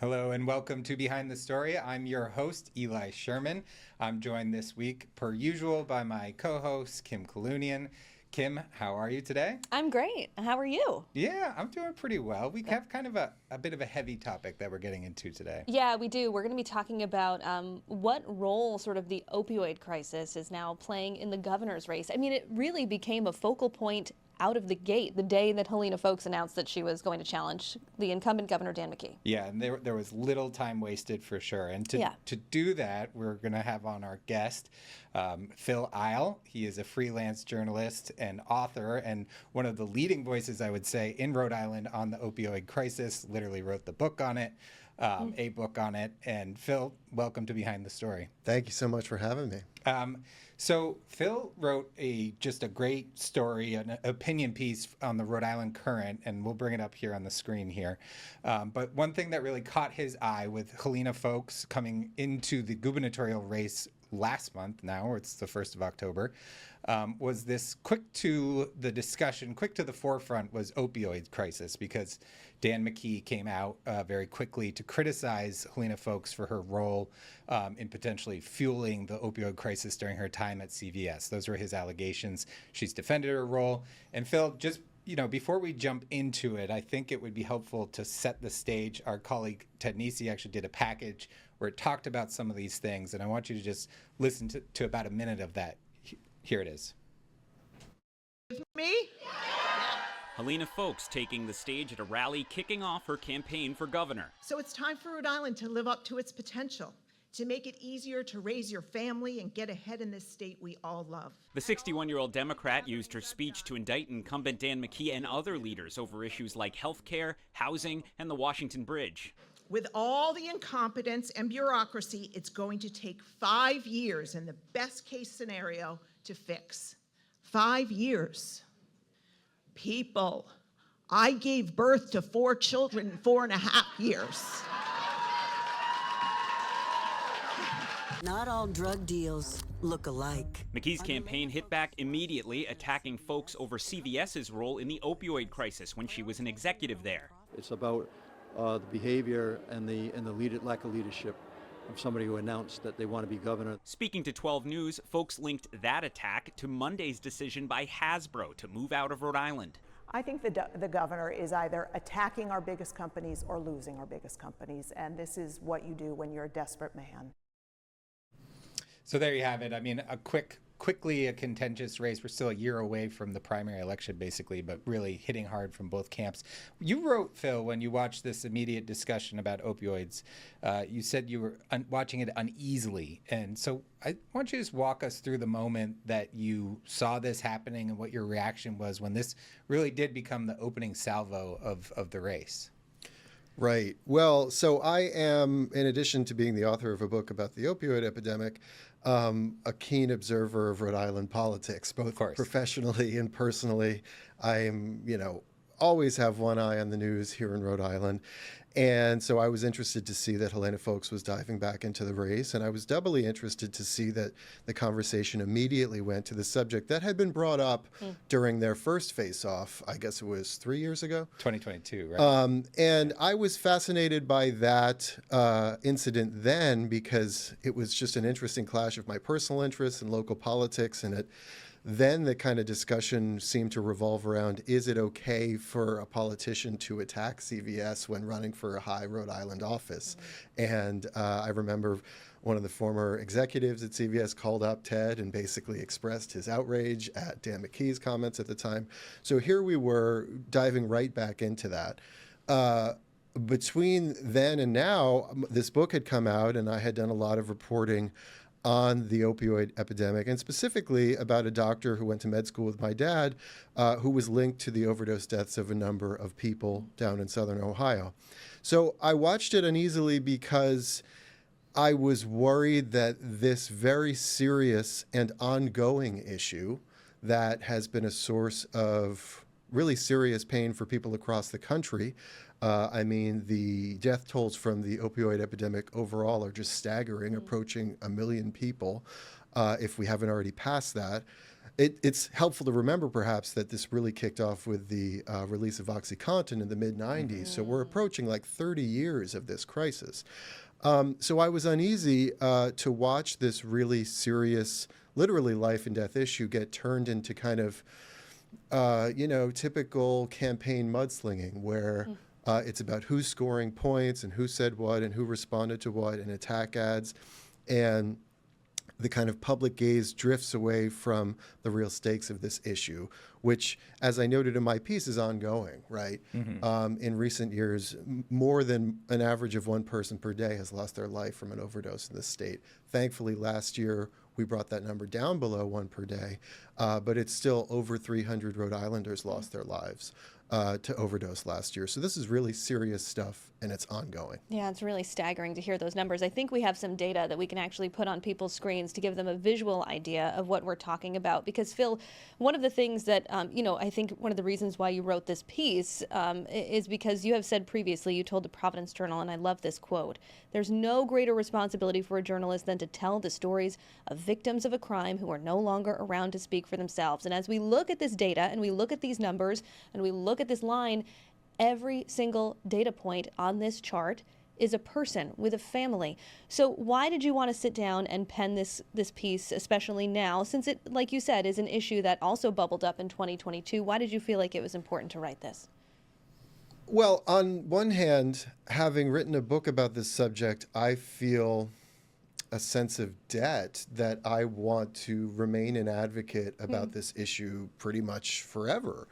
Hello and welcome to Behind the Story. I'm your host, Eli Sherman. I'm joined this week, per usual, by my co-host, Kim Kalunian. Kim, how are you today? I'm great. How are you? Yeah, I'm doing pretty well. We have kind of a bit of a heavy topic that we're getting into today. Yeah, we do. We're going to be talking about what role sort of the opioid crisis is now playing in the governor's race. I mean, it really became a focal point out of the gate the day that Helena Foulkes announced that she was going to challenge the incumbent Governor Dan McKee. Yeah, and there was little time wasted for sure. And to do that, we're going to have on our guest, Phil Isle. He is a freelance journalist and author and one of the leading voices, I would say, in Rhode Island on the opioid crisis, literally wrote the book on it, a book on it. And Phil, welcome to Behind the Story. Thank you so much for having me. So Phil wrote just a great story, an opinion piece on the Rhode Island Current, and we'll bring it up here on the screen here. But one thing that really caught his eye with Helena Foulkes coming into the gubernatorial race last month now, or it's the 1st of October, was this quick to the forefront was opioid crisis, because Dan McKee came out very quickly to criticize Helena Foulkes for her role in potentially fueling the opioid crisis during her time at CVS. Those were his allegations. She's defended her role. And Phil, just before we jump into it, I think it would be helpful to set the stage. Our colleague Ted Nesi actually did a package where it talked about some of these things, and I want you to just listen to about a minute of that. Here it is. Me? Helena Foulkes taking the stage at a rally kicking off her campaign for governor. So it's time for Rhode Island to live up to its potential, to make it easier to raise your family and get ahead in this state we all love. The 61-year-old Democrat used her speech to indict incumbent Dan McKee and other leaders over issues like health care, housing, and the Washington Bridge. With all the incompetence and bureaucracy, it's going to take 5 years in the best case scenario to fix. 5 years. People, I gave birth to 4 children in 4.5 years. Not all drug deals look alike. McKee's campaign hit back immediately, attacking Foulkes over CVS's role in the opioid crisis when she was an executive there. It's about the behavior and the lack of leadership of somebody who announced that they want to be governor. Speaking to 12 News, Foulkes linked that attack to Monday's decision by Hasbro to move out of Rhode Island. I think the governor is either attacking our biggest companies or losing our biggest companies, and this is what you do when you're a desperate man. So there you have it. I mean, quickly a contentious race. We're still a year away from the primary election, basically, but really hitting hard from both camps. You wrote, Phil, when you watched this immediate discussion about opioids, you said you were watching it uneasily. And so I want you to just walk us through the moment that you saw this happening and what your reaction was when this really did become the opening salvo of the race. Right. Well, so I am, in addition to being the author of a book about the opioid epidemic, a keen observer of Rhode Island politics, both professionally and personally. I'm, always have one eye on the news here in Rhode Island. And so I was interested to see that Helena Foulkes was diving back into the race. And I was doubly interested to see that the conversation immediately went to the subject that had been brought up during their first face-off. I guess it was 3 years ago. 2022, right? And I was fascinated by that incident then because it was just an interesting clash of my personal interests and local politics. And then the kind of discussion seemed to revolve around, is it okay for a politician to attack CVS when running for a high Rhode Island office? And I remember one of the former executives at CVS called up Ted and basically expressed his outrage at Dan McKee's comments at the time. So here we were diving right back into that. Between then and now, this book had come out and I had done a lot of reporting on the opioid epidemic, and specifically about a doctor who went to med school with my dad, who was linked to the overdose deaths of a number of people down in southern Ohio. So I watched it uneasily because I was worried that this very serious and ongoing issue that has been a source of really serious pain for people across the country. I mean, the death tolls from the opioid epidemic overall are just staggering, approaching 1 million people, if we haven't already passed that. it's helpful to remember, perhaps, that this really kicked off with the release of OxyContin in the mid-'90s. So we're approaching like 30 years of this crisis. So I was uneasy to watch this really serious, literally life and death issue get turned into kind of, typical campaign mudslinging, where it's about who's scoring points and who said what and who responded to what, and attack ads. And the kind of public gaze drifts away from the real stakes of this issue, which, as I noted in my piece, is ongoing, right? In recent years, more than an average of one person per day has lost their life from an overdose in this state. Thankfully, last year, we brought that number down below one per day, but it's still over 300 Rhode Islanders lost their lives to overdose last year. So this is really serious stuff, and it's ongoing. Yeah, it's really staggering to hear those numbers. I think we have some data that we can actually put on people's screens to give them a visual idea of what we're talking about. Because, Phil, one of the things that, I think one of the reasons why you wrote this piece is because you have said previously, you told the Providence Journal, and I love this quote, "There's no greater responsibility for a journalist than to tell the stories of victims of a crime who are no longer around to speak for themselves." And as we look at this data and we look at these numbers and we look at this line, every single data point on this chart is a person with a family. So why did you want to sit down and pen this piece, especially now, since it, like you said, is an issue that also bubbled up in 2022? Why did you feel like it was important to write this? Well, on one hand, having written a book about this subject, I feel a sense of debt that I want to remain an advocate about this issue pretty much forever.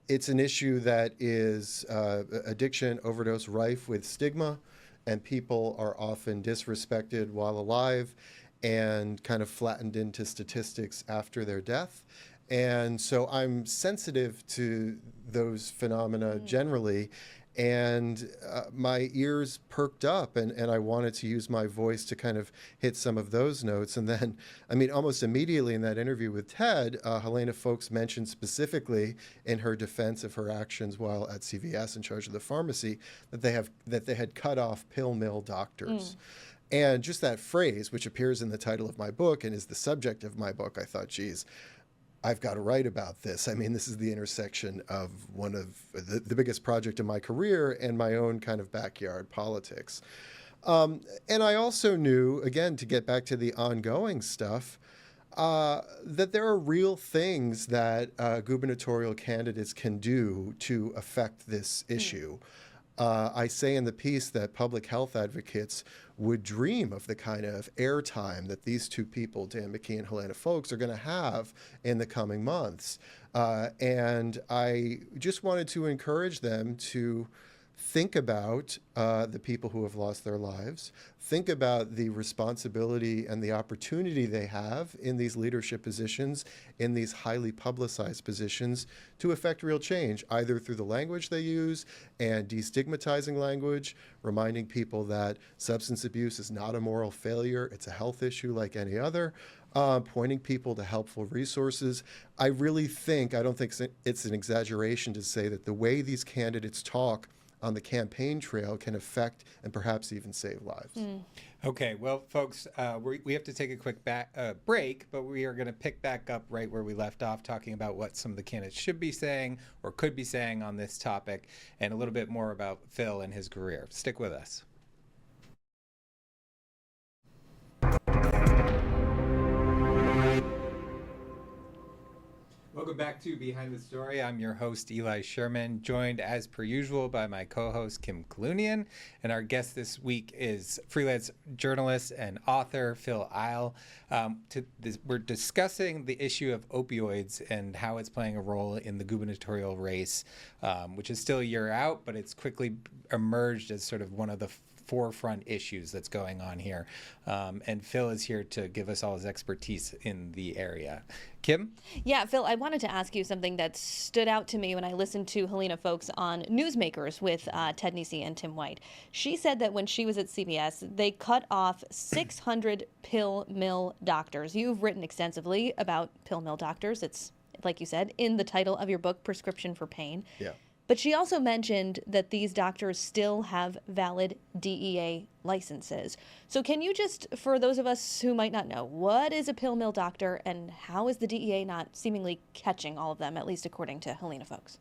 It's an issue that is addiction, overdose, rife with stigma, and people are often disrespected while alive and kind of flattened into statistics after their death. And so I'm sensitive to those phenomena generally, and my ears perked up, and I wanted to use my voice to kind of hit some of those notes. And then, almost immediately in that interview with Ted, Helena Folks mentioned specifically in her defense of her actions while at CVS in charge of the pharmacy that they had cut off pill mill doctors. And just that phrase, which appears in the title of my book and is the subject of my book, I thought, geez, I've got to write about this. This is the intersection of one of the biggest project in my career and my own kind of backyard politics. And I also knew, again, to get back to the ongoing stuff, that there are real things that gubernatorial candidates can do to affect this issue. I say in the piece that public health advocates would dream of the kind of airtime that these two people, Dan McKee and Helena Folks, are going to have in the coming months. And I just wanted to encourage them to think about the people who have lost their lives, think about the responsibility and the opportunity they have in these leadership positions, in these highly publicized positions, to affect real change, either through the language they use and destigmatizing language, reminding people that substance abuse is not a moral failure, it's a health issue like any other, pointing people to helpful resources. I don't think it's an exaggeration to say that the way these candidates talk on the campaign trail can affect and perhaps even save lives. Okay, well, folks, we have to take a quick break, but we are going to pick back up right where we left off, talking about what some of the candidates should be saying or could be saying on this topic, and a little bit more about Phil and his career. Stick with us. Welcome back to Behind the Story. I'm your host, Eli Sherman, joined as per usual by my co-host, Kim Kalunian. And our guest this week is freelance journalist and author Phil Isle. We're discussing the issue of opioids and how it's playing a role in the gubernatorial race, which is still a year out, but it's quickly emerged as sort of one of the forefront issues that's going on here. And Phil is here to give us all his expertise in the area. Kim? Yeah, Phil, I wanted to ask you something that stood out to me when I listened to Helena Folks on Newsmakers with Ted Nesi and Tim White. She said that when she was at CBS, they cut off 600 pill mill doctors. You've written extensively about pill mill doctors. It's, like you said, in the title of your book, Prescription for Pain. Yeah. But she also mentioned that these doctors still have valid DEA licenses. So can you just, for those of us who might not know, what is a pill mill doctor and how is the DEA not seemingly catching all of them, at least according to Helena Folks?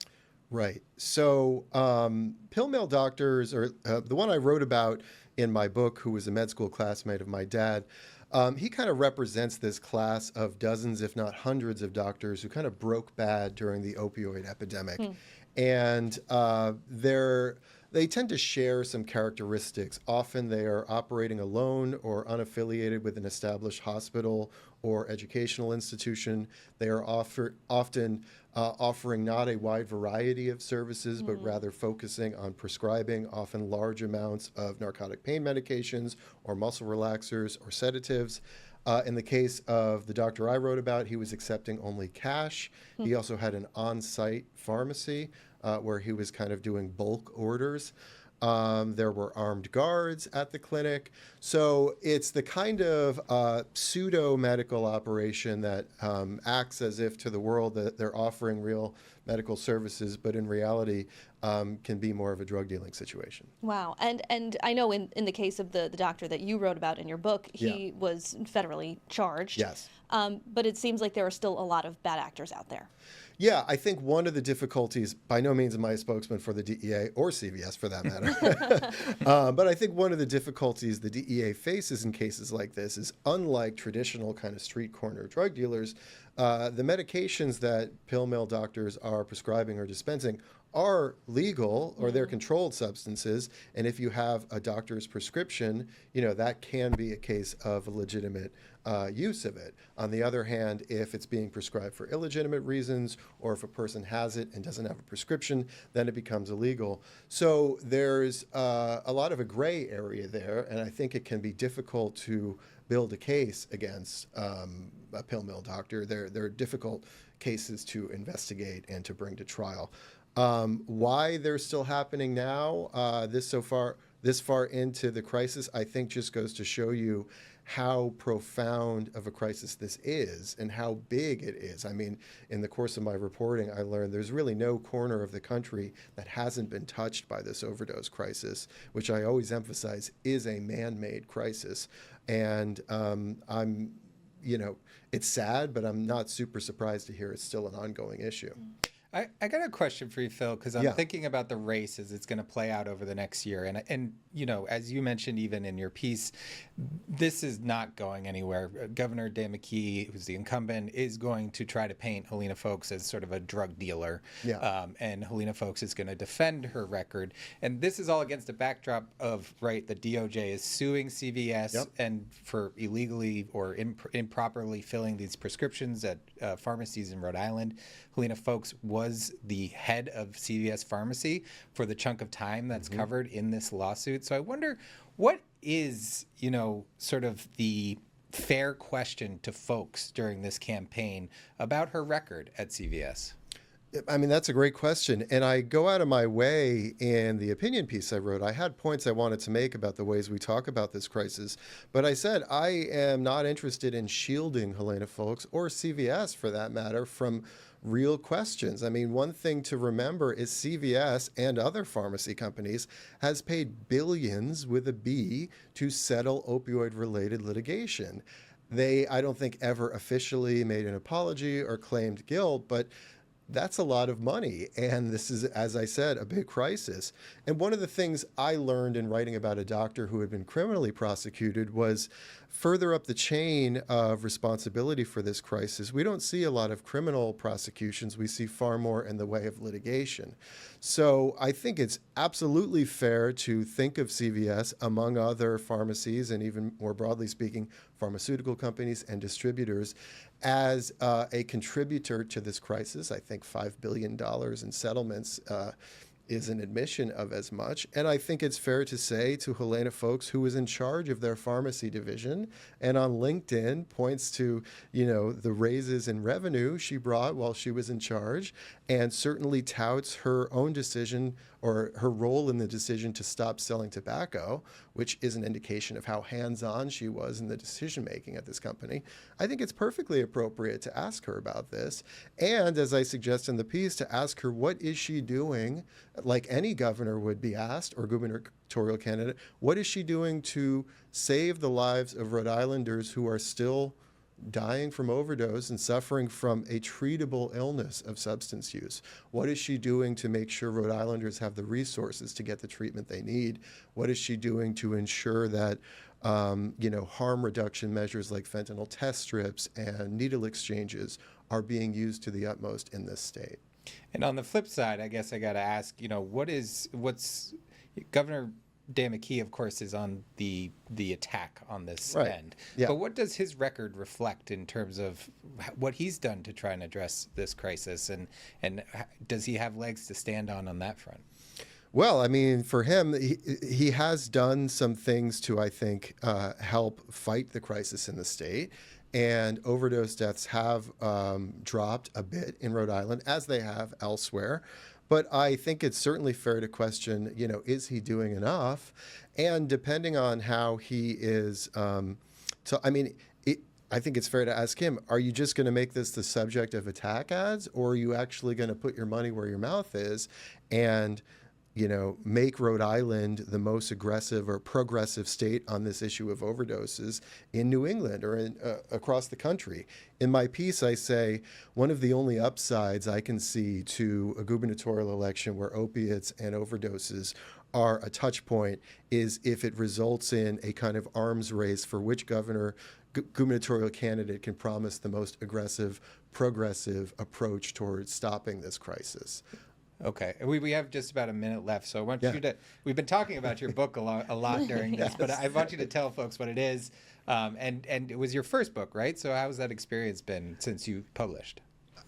Right. So pill mill doctors, or the one I wrote about in my book, who was a med school classmate of my dad, he kind of represents this class of dozens, if not hundreds, of doctors who kind of broke bad during the opioid epidemic. And they tend to share some characteristics. Often they are operating alone or unaffiliated with an established hospital or educational institution. They are often offering not a wide variety of services, but rather focusing on prescribing often large amounts of narcotic pain medications or muscle relaxers or sedatives. In the case of the doctor I wrote about, he was accepting only cash. He also had an on-site pharmacy where he was kind of doing bulk orders. There were armed guards at the clinic. So it's the kind of pseudo-medical operation that acts as if to the world that they're offering real medical services, but in reality can be more of a drug dealing situation. Wow. And I know in the case of the doctor that you wrote about in your book, he was federally charged. Yes. But it seems like there are still a lot of bad actors out there. Yeah, I think one of the difficulties, by no means am I a spokesman for the DEA or CVS for that matter, but I think one of the difficulties the DEA faces in cases like this is, unlike traditional kind of street corner drug dealers, the medications that pill mill doctors are prescribing or dispensing are legal, or they're controlled substances, and if you have a doctor's prescription, that can be a case of a legitimate use of it. On the other hand, if it's being prescribed for illegitimate reasons, or if a person has it and doesn't have a prescription, then it becomes illegal. So there's a lot of a gray area there, and I think it can be difficult to build a case against a pill mill doctor. They're difficult cases to investigate and to bring to trial. Why they're still happening now, this far into the crisis, I think just goes to show you how profound of a crisis this is and how big it is. I mean, in the course of my reporting, I learned there's really no corner of the country that hasn't been touched by this overdose crisis, which I always emphasize is a man-made crisis. And it's sad, but I'm not super surprised to hear it's still an ongoing issue. I got a question for you, Phil, because I'm thinking about the race as it's going to play out over the next year. And as you mentioned even in your piece, this is not going anywhere. Governor Dan McKee, who's the incumbent, is going to try to paint Helena Folks as sort of a drug dealer. And Helena Folks is going to defend her record. And this is all against a backdrop of, the DOJ is suing CVS and for illegally or improperly filling these prescriptions at pharmacies in Rhode Island. Helena Folks was the head of CVS Pharmacy for the chunk of time that's covered in this lawsuit. So I wonder, what is, sort of the fair question to folks during this campaign about her record at CVS? I mean, that's a great question. And I go out of my way in the opinion piece I wrote. I had points I wanted to make about the ways we talk about this crisis. But I said I am not interested in shielding Helena Folks, or CVS for that matter, from real questions. I mean, one thing to remember is CVS and other pharmacy companies has paid billions with a B to settle opioid-related litigation. They, I don't think, ever officially made an apology or claimed guilt, but that's a lot of money. And this is, as I said, a big crisis. And one of the things I learned in writing about a doctor who had been criminally prosecuted was further up the chain of responsibility for this crisis, we don't see a lot of criminal prosecutions. We see far more in the way of litigation. So I think it's absolutely fair to think of CVS, among other pharmacies, and even more broadly speaking, pharmaceutical companies and distributors, as a contributor to this crisis. I think $5 billion in settlements is an admission of as much. And I think it's fair to say to Helena Folks, who was in charge of their pharmacy division, and on LinkedIn points to, the raises in revenue she brought while she was in charge, and certainly touts her own decision or her role in the decision to stop selling tobacco, which is an indication of how hands-on she was in the decision-making at this company, I think it's perfectly appropriate to ask her about this. And as I suggest in the piece, to ask her what is she doing, like any governor would be asked, or gubernatorial candidate, what is she doing to save the lives of Rhode Islanders who are still dying from overdose and suffering from a treatable illness of substance use? What is she doing to make sure Rhode Islanders have the resources to get the treatment they need? What is she doing to ensure that harm reduction measures like fentanyl test strips and needle exchanges are being used to the utmost in this state? And on the flip side, I guess I got to ask, what's Governor Dan McKee, of course, is on the attack on this end. Yeah. But what does his record reflect in terms of what he's done to try and address this crisis? And does he have legs to stand on that front? Well, I mean, for him, he has done some things to, I think, help fight the crisis in the state. And overdose deaths have dropped a bit in Rhode Island, as they have elsewhere. But I think it's certainly fair to question, is he doing enough? And depending on how he is, I think it's fair to ask him, are you just going to make this the subject of attack ads, or are you actually going to put your money where your mouth is and make Rhode Island the most aggressive or progressive state on this issue of overdoses in New England or across the country? In my piece, I say one of the only upsides I can see to a gubernatorial election where opiates and overdoses are a touch point is if it results in a kind of arms race for which gubernatorial candidate can promise the most aggressive, progressive approach towards stopping this crisis. Okay, we have just about a minute left, so I want you to. We've been talking about your book a lot during this, but I want you to tell folks what it is. And it was your first book, right? So how's that experience been since you published?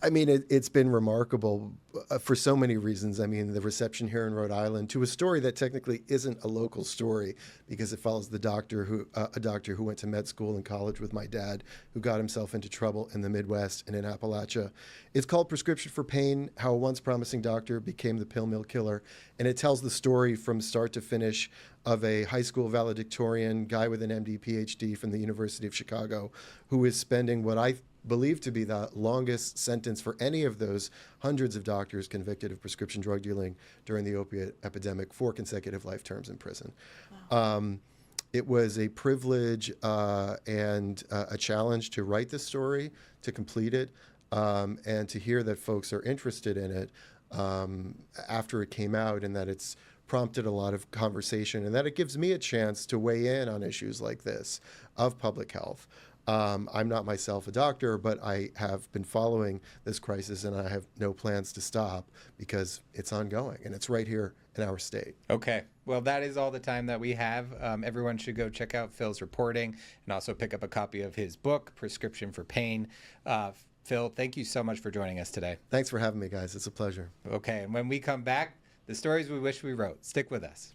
I mean, it's been remarkable for so many reasons. I mean, the reception here in Rhode Island to a story that technically isn't a local story because it follows a doctor who went to med school and college with my dad, who got himself into trouble in the Midwest and in Appalachia. It's called Prescription for Pain: How a Once Promising Doctor Became the Pill Mill Killer. And it tells the story from start to finish of a high school valedictorian, guy with an MD, PhD from the University of Chicago, who is spending what I believed to be the longest sentence for any of those hundreds of doctors convicted of prescription drug dealing during the opiate epidemic, 4 consecutive life terms in prison. Wow. It was a privilege and a challenge to write this story, to complete it, and to hear that folks are interested in it after it came out, and that it's prompted a lot of conversation, and that it gives me a chance to weigh in on issues like this of public health. I'm not myself a doctor, but I have been following this crisis, and I have no plans to stop because it's ongoing, and it's right here in our state. Okay. Well, that is all the time that we have. Everyone should go check out Phil's reporting and also pick up a copy of his book, Prescription for Pain. Phil, thank you so much for joining us today. Thanks for having me, guys. It's a pleasure. Okay. And when we come back, the stories we wish we wrote. Stick with us.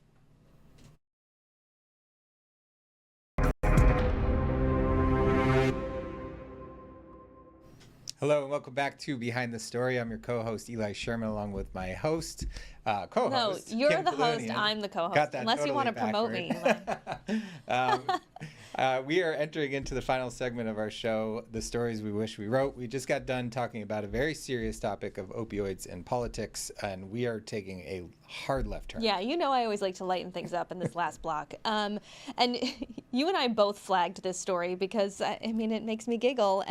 Hello and welcome back to Behind the Story. I'm your co-host Eli Sherman, along with my host, co-host. No, you're Kim the host. Kalunian. I'm the co-host. Got that Unless you want to promote me. We are entering into the final segment of our show, The Stories We Wish We Wrote. We just got done talking about a very serious topic of opioids and politics, and we are taking a hard left turn. Yeah, I always like to lighten things up in this last block. And you and I both flagged this story because, it makes me giggle.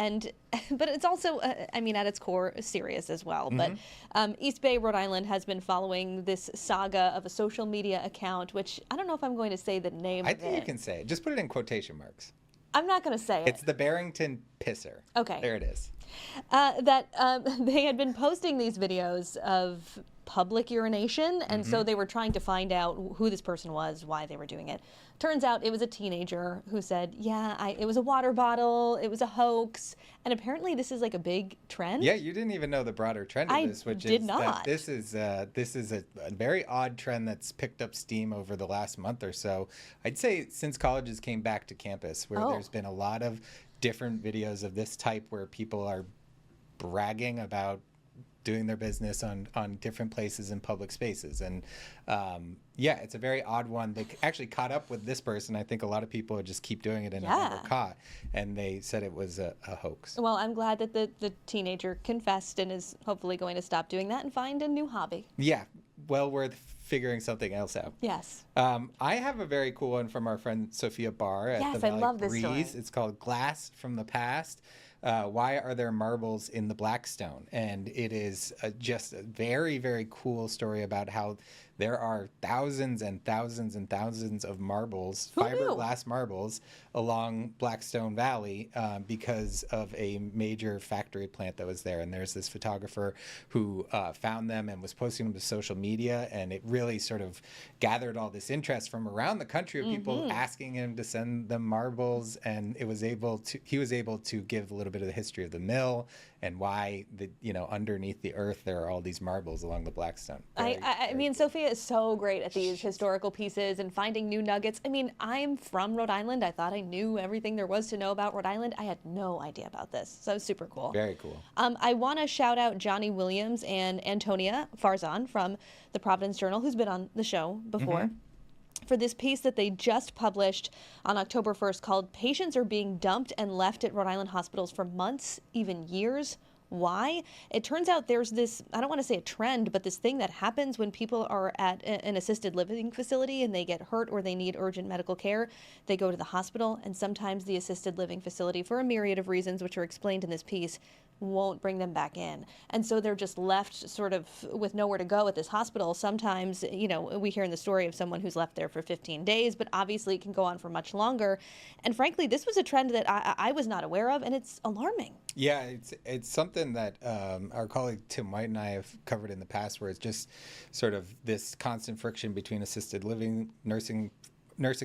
But it's also, at its core, serious as well. Mm-hmm. But East Bay, Rhode Island has been following this saga of a social media account, which I don't know if I'm going to say the name of it. I think you can say it. Just put it in quotation marks. I'm not going to say it. It's the Barrington Pisser. Okay. There it is. They had been posting these videos of public urination, and so they were trying to find out who this person was, why they were doing it. Turns out it was a teenager who said, it was a water bottle, it was a hoax, and apparently this is like a big trend. Yeah, you didn't even know the broader trend of this, which is not. that this is a very odd trend that's picked up steam over the last month or so. I'd say since colleges came back to campus, where there's been a lot of different videos of this type where people are bragging about doing their business on different places in public spaces. And yeah, it's a very odd one. They actually caught up with this person. I think a lot of people would just keep doing it and never caught. And they said it was a hoax. Well, I'm glad that the teenager confessed and is hopefully going to stop doing that and find a new hobby. Yeah, well worth figuring something else out. Yes. I have a very cool one from our friend Sophia Barr at the Valley I love this story. It's called Glass from the Past. Why are there marbles in the Blackstone? And it is just a very, very cool story about how there are thousands and thousands and thousands of marbles, fiberglass marbles, along Blackstone Valley because of a major factory plant that was there. And there's this photographer who found them and was posting them to social media, and it really sort of gathered all this interest from around the country of people asking him to send them marbles, and he was able to give a little bit of the history of the mill and why underneath the earth there are all these marbles along the Blackstone. I mean, Sophia is so great at these historical pieces and finding new nuggets. I mean, I'm from Rhode Island. I thought I knew everything there was to know about Rhode Island. I had no idea about this. So super cool. Very cool. I want to shout out Johnny Williams and Antonia Farzan from the Providence Journal, who's been on the show before, for this piece that they just published on October 1st called "Patients Are Being Dumped and Left at Rhode Island Hospitals for Months, Even Years. Why?" It turns out there's this, I don't want to say a trend, but this thing that happens when people are at an assisted living facility and they get hurt or they need urgent medical care. They go to the hospital, and sometimes the assisted living facility, for a myriad of reasons which are explained in this piece, won't bring them back in. And so they're just left sort of with nowhere to go at this hospital. Sometimes, we hear in the story of someone who's left there for 15 days, but obviously it can go on for much longer. And frankly, this was a trend that I was not aware of, and it's alarming. Yeah, it's something that our colleague Tim White and I have covered in the past, where it's just sort of this constant friction between assisted living, nursing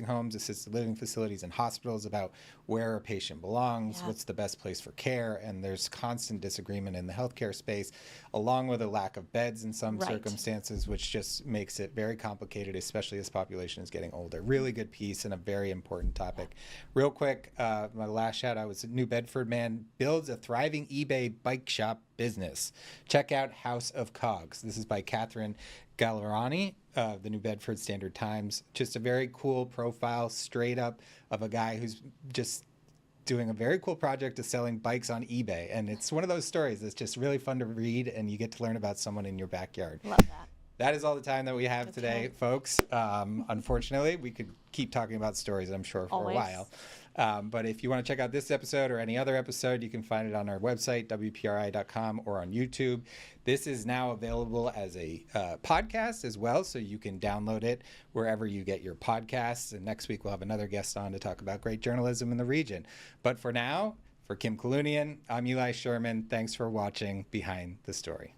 homes, assisted living facilities, and hospitals about where a patient belongs, what's the best place for care, and there's constant disagreement in the healthcare space, along with a lack of beds in some circumstances, which just makes it very complicated, especially as population is getting older. Really good piece and a very important topic. Real quick, my last shout out was a New Bedford man builds a thriving eBay bike shop business. Check out House of Cogs. This is by Catherine Gallerani, the New Bedford Standard Times. Just a very cool profile, straight up, of a guy who's just doing a very cool project of selling bikes on eBay. And it's one of those stories that's just really fun to read, and you get to learn about someone in your backyard. Love that. That is all the time that we have today, folks. Unfortunately, we could keep talking about stories, I'm sure, for a while. But if you want to check out this episode or any other episode, you can find it on our website, WPRI.com, or on YouTube. This is now available as a podcast as well, so you can download it wherever you get your podcasts. And next week, we'll have another guest on to talk about great journalism in the region. But for now, for Kim Kalunian, I'm Eli Sherman. Thanks for watching Behind the Story.